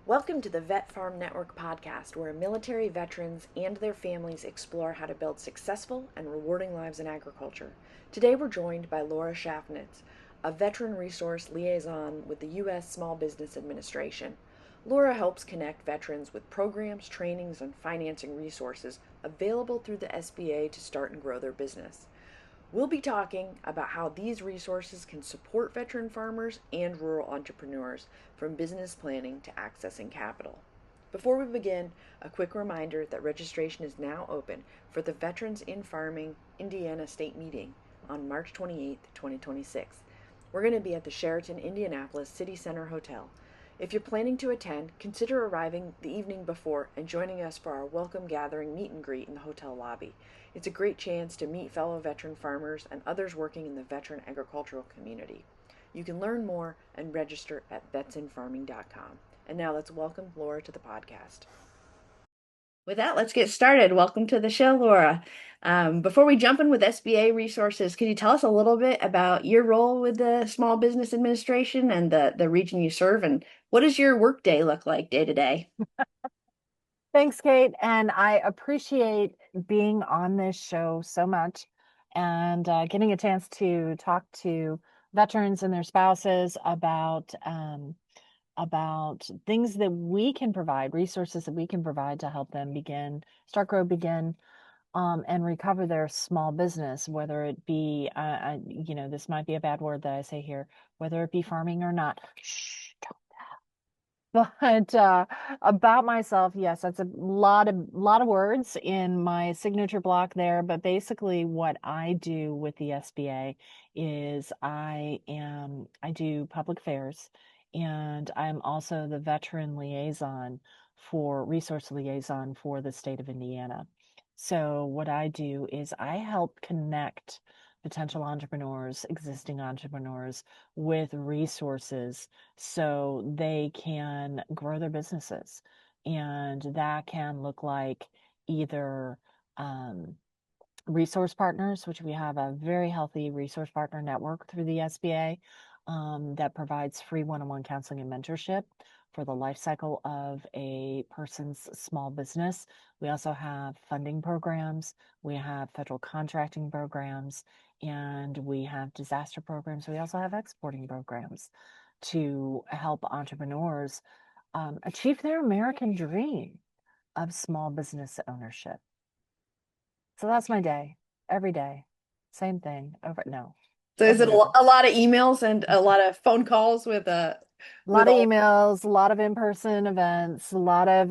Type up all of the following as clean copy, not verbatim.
Welcome to the VetFarm Network Podcast, where military veterans and their families explore how to build successful and rewarding lives in agriculture. Today we're joined by Laura Schafsnitz, a veteran resource liaison with the U.S. Small Business Administration. Laura helps connect veterans with programs, trainings, and financing resources available through the SBA to start and grow their business. We'll be talking about how these resources can support veteran farmers and rural entrepreneurs, from business planning to accessing capital. Before we begin, a quick reminder that registration is now open for the Veterans in Farming Indiana State Meeting on March 28, 2026. We're going to be at the Sheraton Indianapolis City Center Hotel. If you're planning to attend, consider arriving the evening before and joining us for our welcome gathering meet and greet in the hotel lobby. It's a great chance to meet fellow veteran farmers and others working in the veteran agricultural community. You can learn more and register at vetsinfarming.com. And now let's welcome Laura to the podcast. With that, let's get started. Welcome to the show, Laura. Before we jump in with SBA resources, could you tell us a little bit about your role with the Small Business Administration and the region you serve, and what does your workday look like day to day? Thanks, Kate. And I appreciate being on this show so much and getting a chance to talk to veterans and their spouses about things that we can provide, resources that we can provide to help them start, grow, begin, and recover their small business, whether it be, this might be a bad word that I say here, whether it be farming or not. Shh, don't. But about myself, yes, that's a lot of words in my signature block there. But basically, what I do with the SBA is I do public affairs, and I'm also the veteran liaison for resource liaison for the state of Indiana. So what I do is I help connect potential entrepreneurs, existing entrepreneurs with resources so they can grow their businesses. And that can look like either resource partners, which we have a very healthy resource partner network through the SBA that provides free one-on-one counseling and mentorship for the life cycle of a person's small business. We also have funding programs, we have federal contracting programs, and we have disaster programs. We also have exporting programs to help entrepreneurs achieve their American dream of small business ownership. So that's my day, every day. Same thing over. No, So is over it and over. a lot of emails and a lot of phone calls with A lot of all? emails, a lot of in-person events, a lot of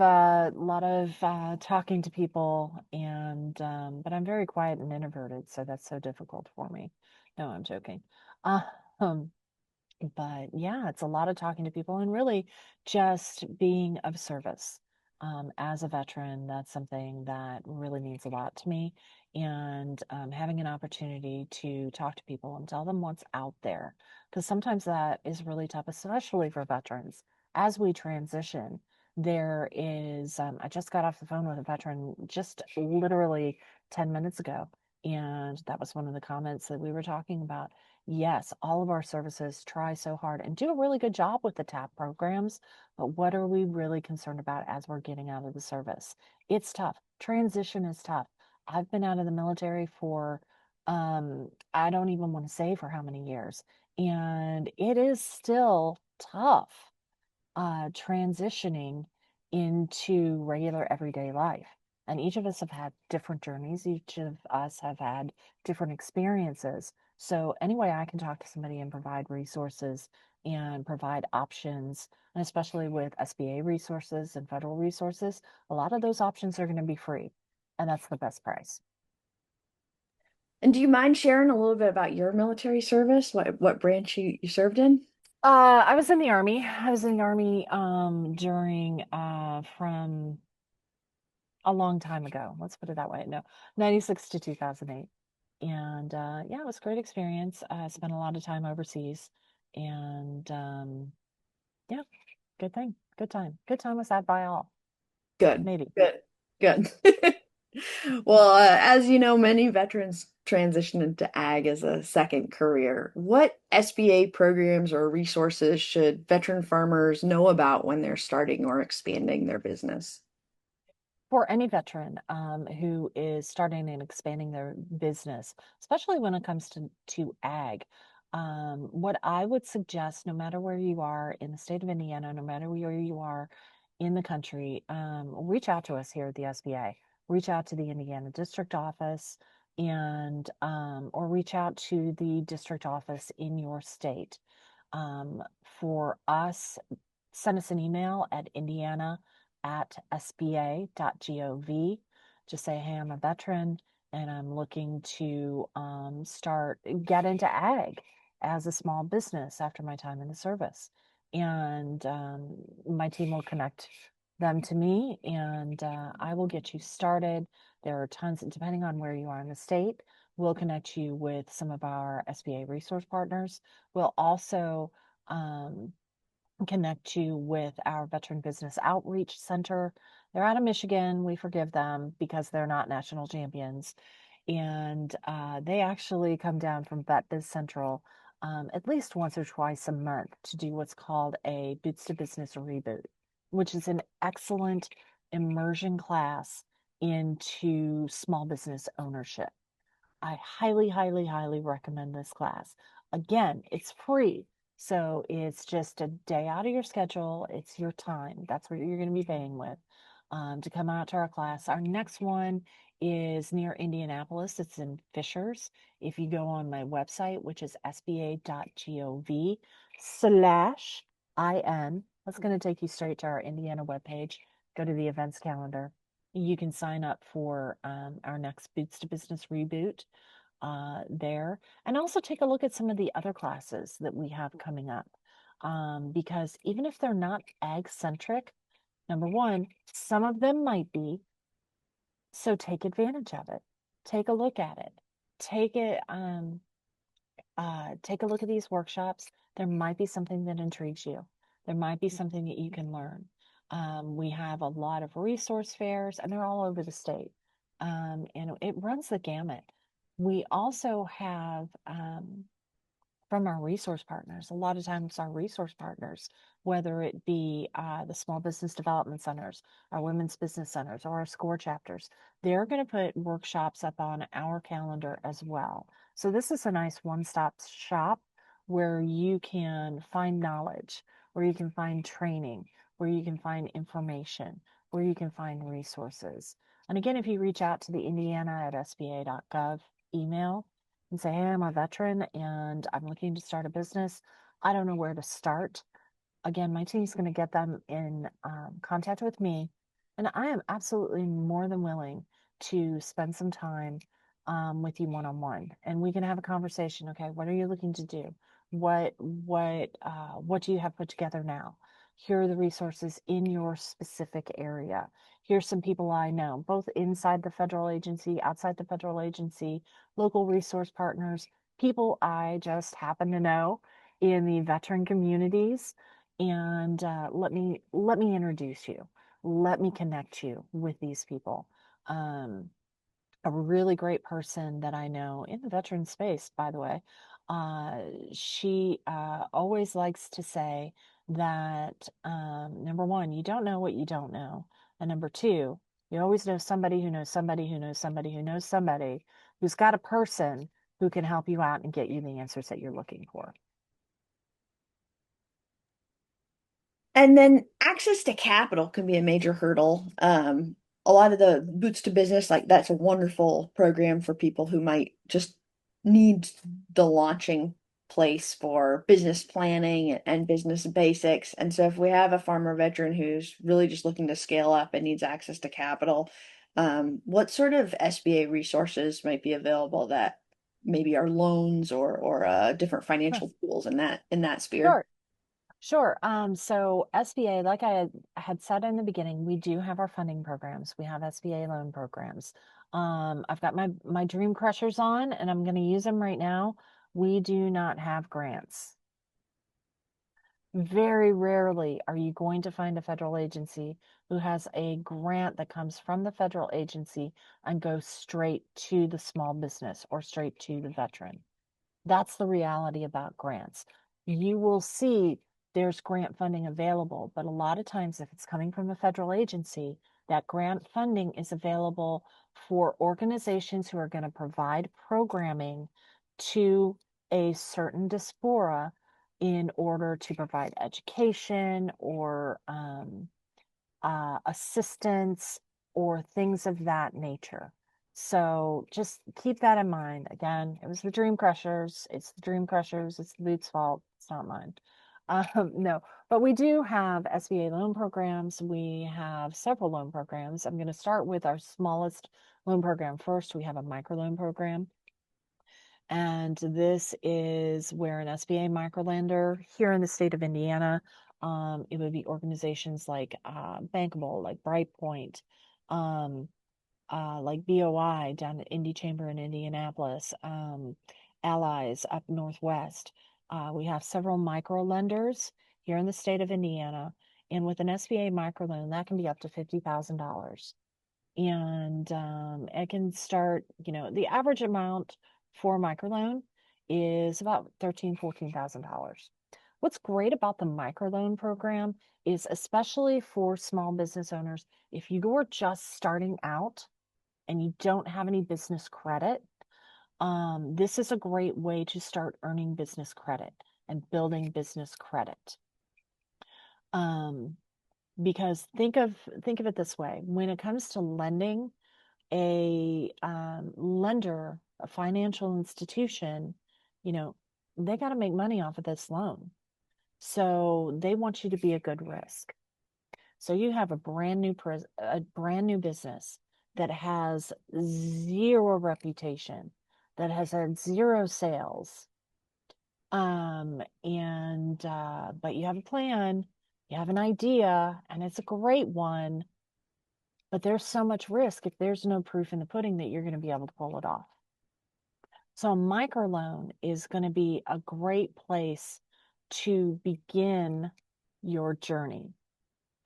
talking to people, and but I'm very quiet and introverted, so that's so difficult for me. No, I'm joking. Um, but yeah, it's a lot of talking to people and really just being of service. As a veteran, that's something that really means a lot to me. And having an opportunity to talk to people and tell them what's out there, because sometimes that is really tough, especially for veterans. As we transition, I just got off the phone with a veteran just literally 10 minutes ago. And that was one of the comments that we were talking about. Yes, all of our services try so hard and do a really good job with the TAP programs, but what are we really concerned about as we're getting out of the service? It's tough. Transition is tough. I've been out of the military for, I don't even want to say for how many years, and it is still tough transitioning into regular everyday life. And each of us have had different journeys. Each of us have had different experiences. So, any way I can talk to somebody and provide resources and provide options, and especially with SBA resources and federal resources, a lot of those options are going to be free. And that's the best price. And do you mind sharing a little bit about your military service? What branch you served in? I was in the Army. I was in the Army during from a long time ago. Let's put it that way. No, 96 to 2008. And yeah, it was a great experience. I spent a lot of time overseas. And yeah, good thing. Good time. Good time was had by all. Good, Maybe. good, good. Well, as you know, many veterans transition into ag as a second career. What SBA programs or resources should veteran farmers know about when they're starting or expanding their business? For any veteran who is starting and expanding their business, especially when it comes to ag, what I would suggest, no matter where you are in the state of Indiana, no matter where you are in the country, reach out to us here at the SBA. Reach out to the Indiana district office or reach out to the district office in your state. For us, send us an email at indiana@sba.gov. Just say, hey, I'm a veteran and I'm looking to get into ag as a small business after my time in the service. And my team will connect them to me and I will get you started. There are tons, depending on where you are in the state, we'll connect you with some of our SBA resource partners. We'll also um, connect you with our Veteran Business Outreach Center. They're out of Michigan. We forgive them because they're not national champions. And they actually come down from Vet Biz Central at least once or twice a month to do what's called a Boots to Business Reboot, which is an excellent immersion class into small business ownership. I highly, highly, highly recommend this class. Again, it's free. So it's just a day out of your schedule. It's your time. That's what you're going to be paying with to come out to our class. Our next one is near Indianapolis. It's in Fishers. If you go on my website, which is sba.gov/IN, that's going to take you straight to our Indiana webpage. Go to the events calendar. You can sign up for our next Boots to Business Reboot there. And also take a look at some of the other classes that we have coming up. Because even if they're not ag centric, number one, some of them might be. So take advantage of it. Take a look at it. Take it, take a look at these workshops. There might be something that intrigues you. There might be something that you can learn. We have a lot of resource fairs, and they're all over the state. And it runs the gamut. We also have from our resource partners. A lot of times, our resource partners, whether it be the small business development centers, our women's business centers, or our SCORE chapters, they're going to put workshops up on our calendar as well. So, this is a nice one stop shop where you can find knowledge, where you can find training, where you can find information, where you can find resources. And again, if you reach out to the Indiana@sba.gov email, and say, hey, I'm a veteran and I'm looking to start a business. I don't know where to start. Again, my team's going to get them in contact with me. And I am absolutely more than willing to spend some time with you one on one. And we can have a conversation. Okay, what are you looking to do? What do you have put together now? Here are the resources in your specific area. Here's some people I know, both inside the federal agency, outside the federal agency, local resource partners, people I just happen to know in the veteran communities. And let me introduce you. Let me connect you with these people. A really great person that I know in the veteran space, by the way, she always likes to say that number one, you don't know what you don't know. And number two, you always know somebody who knows somebody who knows somebody who knows somebody who's got a person who can help you out and get you the answers that you're looking for. And then access to capital can be a major hurdle. A lot of the Boots to Business, like that's a wonderful program for people who might just need the launching place for business planning and business basics. And so if we have a farmer veteran who's really just looking to scale up and needs access to capital, what sort of SBA resources might be available that maybe are loans or different Sure. financial tools in that sphere? Sure. Sure. So SBA, like I had said in the beginning, we do have our funding programs. We have SBA loan programs. I've got my Dream Crushers on, and I'm going to use them right now. We do not have grants. Very rarely are you going to find a federal agency who has a grant that comes from the federal agency and goes straight to the small business or straight to the veteran. That's the reality about grants. You will see there's grant funding available, but a lot of times if it's coming from a federal agency, that grant funding is available for organizations who are going to provide programming to a certain diaspora in order to provide education or assistance or things of that nature. So just keep that in mind. Again, it was the Dream Crushers. It's the Dream Crushers. It's the Boots' fault. It's not mine. No, but we do have SBA loan programs. We have several loan programs. I'm going to start with our smallest loan program first. We have a microloan program. And this is where an SBA microlender here in the state of Indiana, it would be organizations like Bankable, like Brightpoint, um, like BOI down at Indy Chamber in Indianapolis, Allies up Northwest. We have several micro lenders here in the state of Indiana. And with an SBA microloan, that can be up to $50,000. And it can start, the average amount for a microloan is about $14,000. What's great about the microloan program is, especially for small business owners, if you are just starting out and you don't have any business credit, this is a great way to start earning business credit and building business credit. Because think of it this way: when it comes to lending, a lender, a financial institution, they got to make money off of this loan. So they want you to be a good risk. So you have a brand new business that has zero reputation, that has had zero sales. But you have a plan, you have an idea, and it's a great one. But there's so much risk if there's no proof in the pudding that you're going to be able to pull it off. So a microloan is going to be a great place to begin your journey.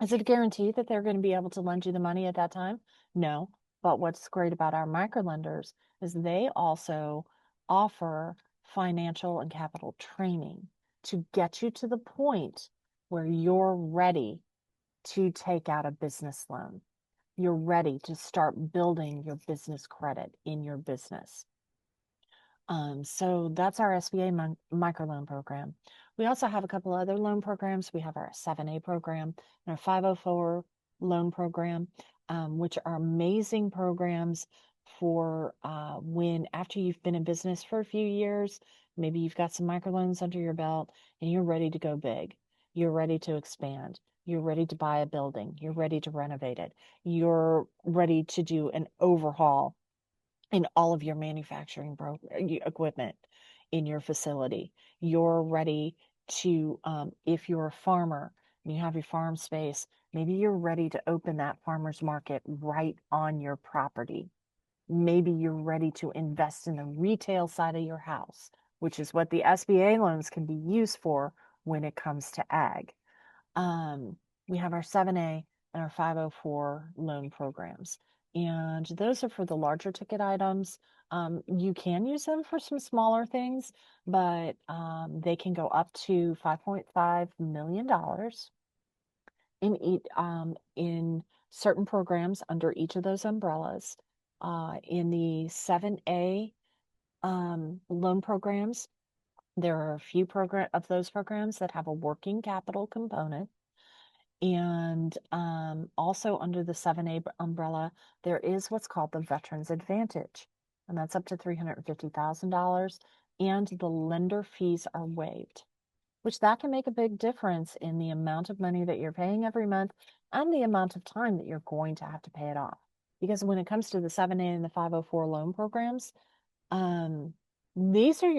Is it a guarantee that they're going to be able to lend you the money at that time? No. But what's great about our microlenders is they also offer financial and capital training to get you to the point where you're ready to take out a business loan. You're ready to start building your business credit in your business. So that's our SBA microloan program. We also have a couple other loan programs. We have our 7A program and our 504 loan program, which are amazing programs for when, after you've been in business for a few years, maybe you've got some microloans under your belt and you're ready to go big. You're ready to expand. You're ready to buy a building. You're ready to renovate it. You're ready to do an overhaul in all of your manufacturing equipment in your facility. You're ready to, if you're a farmer and you have your farm space, maybe you're ready to open that farmer's market right on your property. Maybe you're ready to invest in the retail side of your house, which is what the SBA loans can be used for when it comes to ag. We have our 7A and our 504 loan programs. And those are for the larger ticket items. You can use them for some smaller things, but they can go up to $5.5 million in certain programs under each of those umbrellas. In the 7A loan programs, there are a few of those programs that have a working capital component. And also under the 7A umbrella, there is what's called the Veterans Advantage, and that's up to $350,000, and the lender fees are waived, which that can make a big difference in the amount of money that you're paying every month and the amount of time that you're going to have to pay it off. Because when it comes to the 7A and the 504 loan programs, these are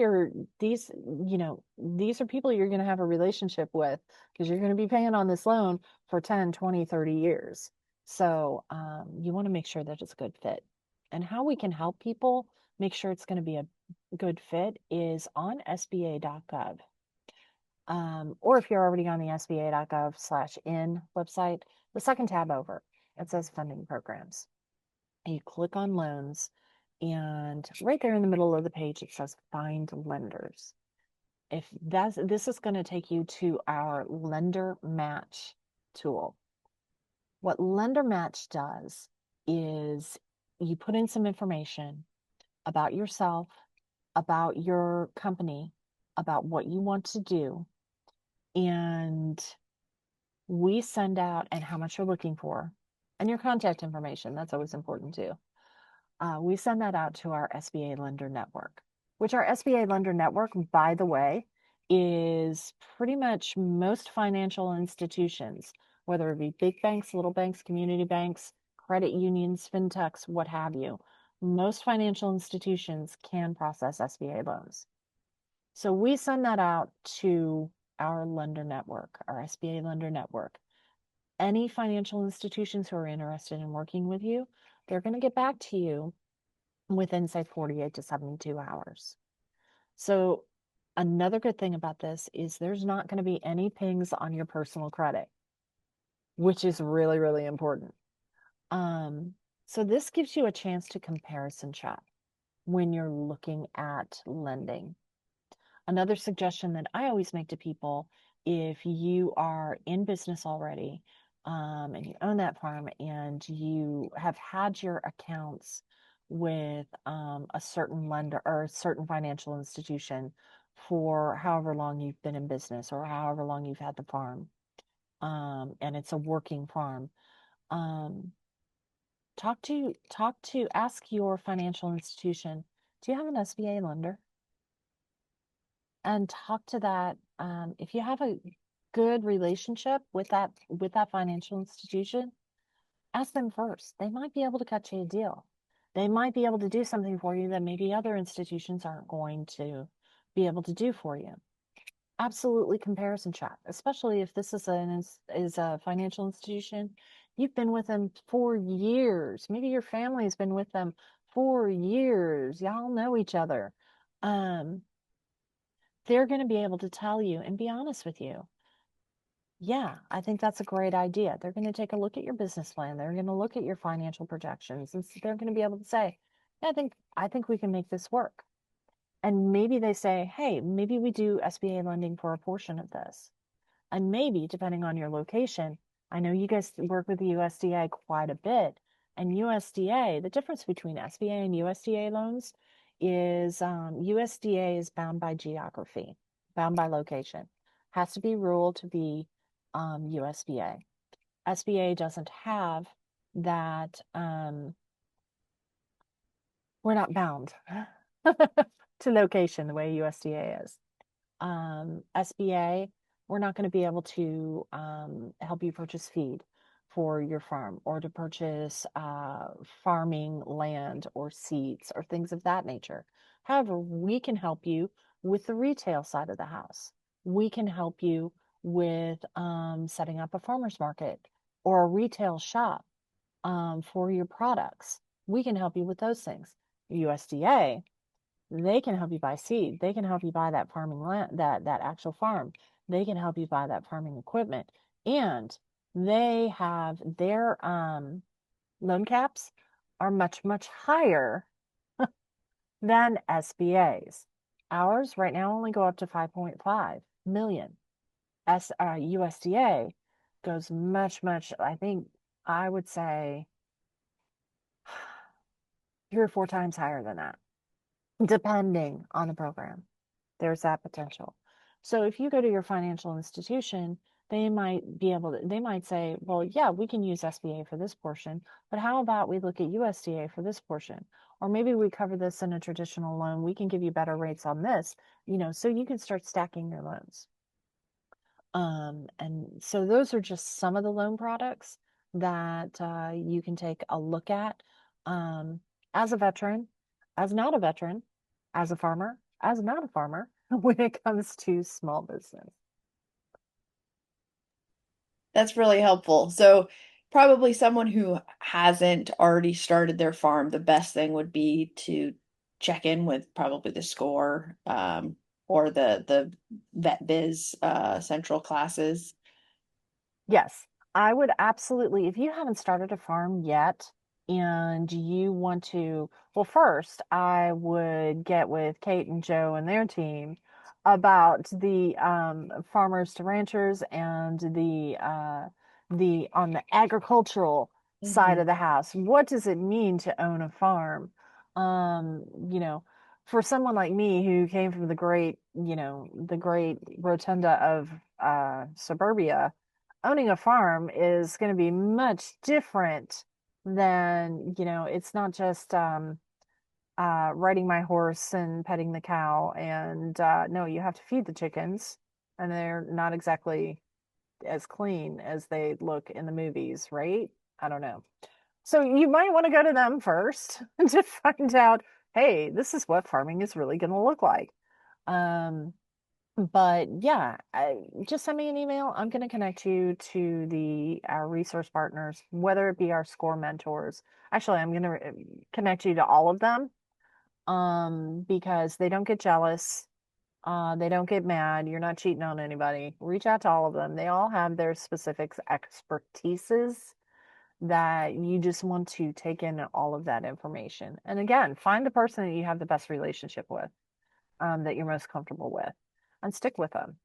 people you're going to have a relationship with, because you're going to be paying on this loan for 10, 20, 30 years. So you want to make sure that it's a good fit. And how we can help people make sure it's going to be a good fit is on SBA.gov. Or if you're already on the sba.gov/in website, the second tab over, it says funding programs. You click on loans, and right there in the middle of the page, it says find lenders. This is going to take you to our lender match tool. What lender match does is you put in some information about yourself, about your company, about what you want to do, and we send out, and how much you're looking for, and your contact information. That's always important too. We send that out to our SBA lender network, which our SBA lender network, by the way, is pretty much most financial institutions, whether it be big banks, little banks, community banks, credit unions, fintechs, what have you. Most financial institutions can process SBA loans. So we send that out to our lender network, our SBA lender network. Any financial institutions who are interested in working with you, they're going to get back to you within, say, 48 to 72 hours. So another good thing about this is there's not going to be any pings on your personal credit, which is really, really important. So this gives you a chance to comparison shop when you're looking at lending. Another suggestion that I always make to people, if you are in business already, and you own that farm and you have had your accounts with a certain lender or a certain financial institution for however long you've been in business or however long you've had the farm, and it's a working farm, ask your financial institution, do you have an SBA lender? And talk to that. If you have a good relationship with that financial institution, ask them first. They might be able to cut you a deal. They might be able to do something for you that maybe other institutions aren't going to be able to do for you. Absolutely comparison shop, especially if this is a financial institution. You've been with them for years. Maybe your family's been with them for years. Y'all know each other. They're going to be able to tell you and be honest with you. Yeah, I think that's a great idea. They're going to take a look at your business plan. They're going to look at your financial projections, and they're going to be able to say, yeah, I think we can make this work. And maybe they say, hey, maybe we do SBA lending for a portion of this. And maybe, depending on your location, I know you guys work with the USDA quite a bit. And USDA, the difference between SBA and USDA loans is USDA is bound by geography, bound by location. Has to be rural to be USDA. SBA doesn't have that. We're not bound to location the way USDA is. SBA, we're not going to be able to help you purchase feed for your farm or to purchase farming land or seeds or things of that nature. However, we can help you with the retail side of the house. We can help you with setting up a farmer's market or a retail shop for your products. We can help you with those things. USDA, they can help you buy seed. They can help you buy that farming land, that actual farm. They can help you buy that farming equipment. And they have their loan caps are much, much higher than SBA's. Ours right now only go up to 5.5 million. USDA goes much, much, I think I would say 3 or 4 times higher than that, depending on the program. There's that potential. So if you go to your financial institution, they might say, well, yeah, we can use SBA for this portion, but how about we look at USDA for this portion? Or maybe we cover this in a traditional loan. We can give you better rates on this, so you can start stacking your loans. And so those are just some of the loan products that you can take a look at as a veteran, as not a veteran, as a farmer, as not a farmer, when it comes to small business. That's really helpful. So probably someone who hasn't already started their farm, the best thing would be to check in with probably the SCORE or the Vet Biz Central classes? Yes, I would absolutely, if you haven't started a farm yet and you want to, well, first, I would get with Kate and Joe and their team about the farmers to ranchers and the on the agricultural side Hmm. of the house. What does it mean to own a farm? You know, for someone like me who came from the great, the great rotunda of suburbia, owning a farm is going to be much different than, it's not just riding my horse and petting the cow. And no, you have to feed the chickens, and they're not exactly as clean as they look in the movies, right? I don't know. So you might want to go to them first to find out, hey, this is what farming is really going to look like. Um, but yeah, just send me an email. I'm going to connect you to our resource partners, whether it be our SCORE mentors. Actually, I'm going to connect you to all of them, because they don't get jealous. They don't get mad. You're not cheating on anybody. Reach out to all of them. They all have their specific expertises that you just want to take in all of that information. And again, find the person that you have the best relationship with, that you're most comfortable with, and stick with them.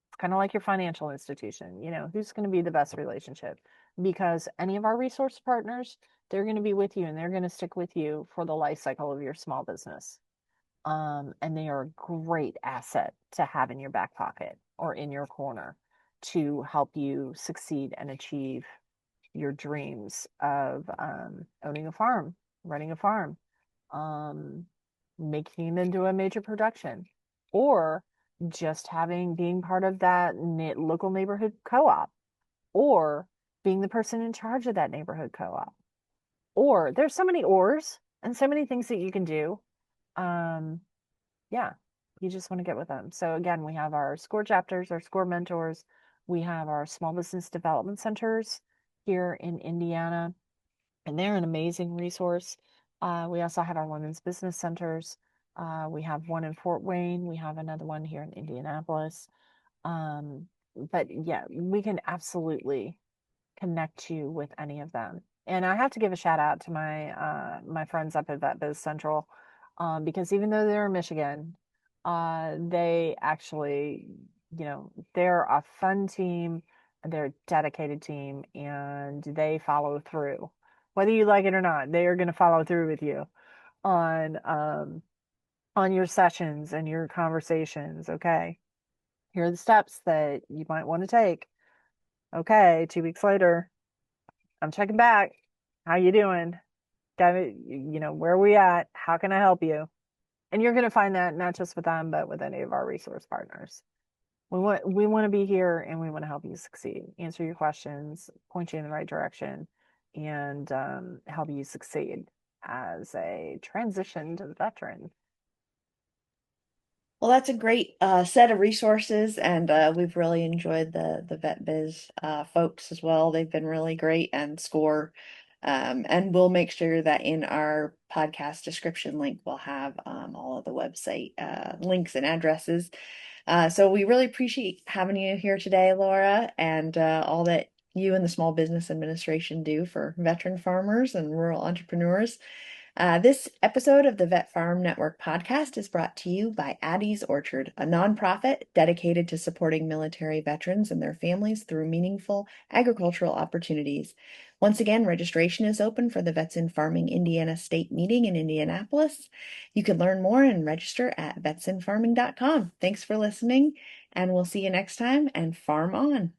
It's kind of like your financial institution. Who's going to be the best relationship? Because any of our resource partners, they're going to be with you and they're going to stick with you for the life cycle of your small business. And they are a great asset to have in your back pocket or in your corner to help you succeed and achieve your dreams of owning a farm, running a farm, um, making it into a major production, or just being part of that local neighborhood co-op, or being the person in charge of that neighborhood co-op. Or there's so many ors and so many things that you can do. Um, yeah, you just want to get with them. So again, we have our SCORE chapters, our SCORE mentors. We have our small business development centers here in Indiana, and they're an amazing resource. We also have our women's business centers. We have one in Fort Wayne. We have another one here in Indianapolis. Um, but yeah, we can absolutely connect you with any of them. And I have to give a shout out to my friends up at Vet Biz Central, because even though they're in Michigan, they actually, they're a fun team, they're a dedicated team, and they follow through. Whether you like it or not, they are going to follow through with you on on your sessions and your conversations. Okay, here are the steps that you might want to take. Okay, 2 weeks later, I'm checking back. How you doing? Got it, where are we at? How can I help you? And you're going to find that not just with them, but with any of our resource partners. We want to be here and we want to help you succeed, answer your questions, point you in the right direction, and help you succeed as a transitioned veteran. Well, that's a great set of resources, and we've really enjoyed the Vet Biz folks as well. They've been really great, and SCORE. And we'll make sure that in our podcast description link, we'll have all of the website links and addresses. So we really appreciate having you here today, Laura, and all that you and the Small Business Administration do for veteran farmers and rural entrepreneurs. This episode of the VetFarm Network podcast is brought to you by Addie's Orchard, a nonprofit dedicated to supporting military veterans and their families through meaningful agricultural opportunities. Once again, registration is open for the Vets in Farming Indiana State Meeting in Indianapolis. You can learn more and register at vetsinfarming.com. Thanks for listening, and we'll see you next time, and farm on.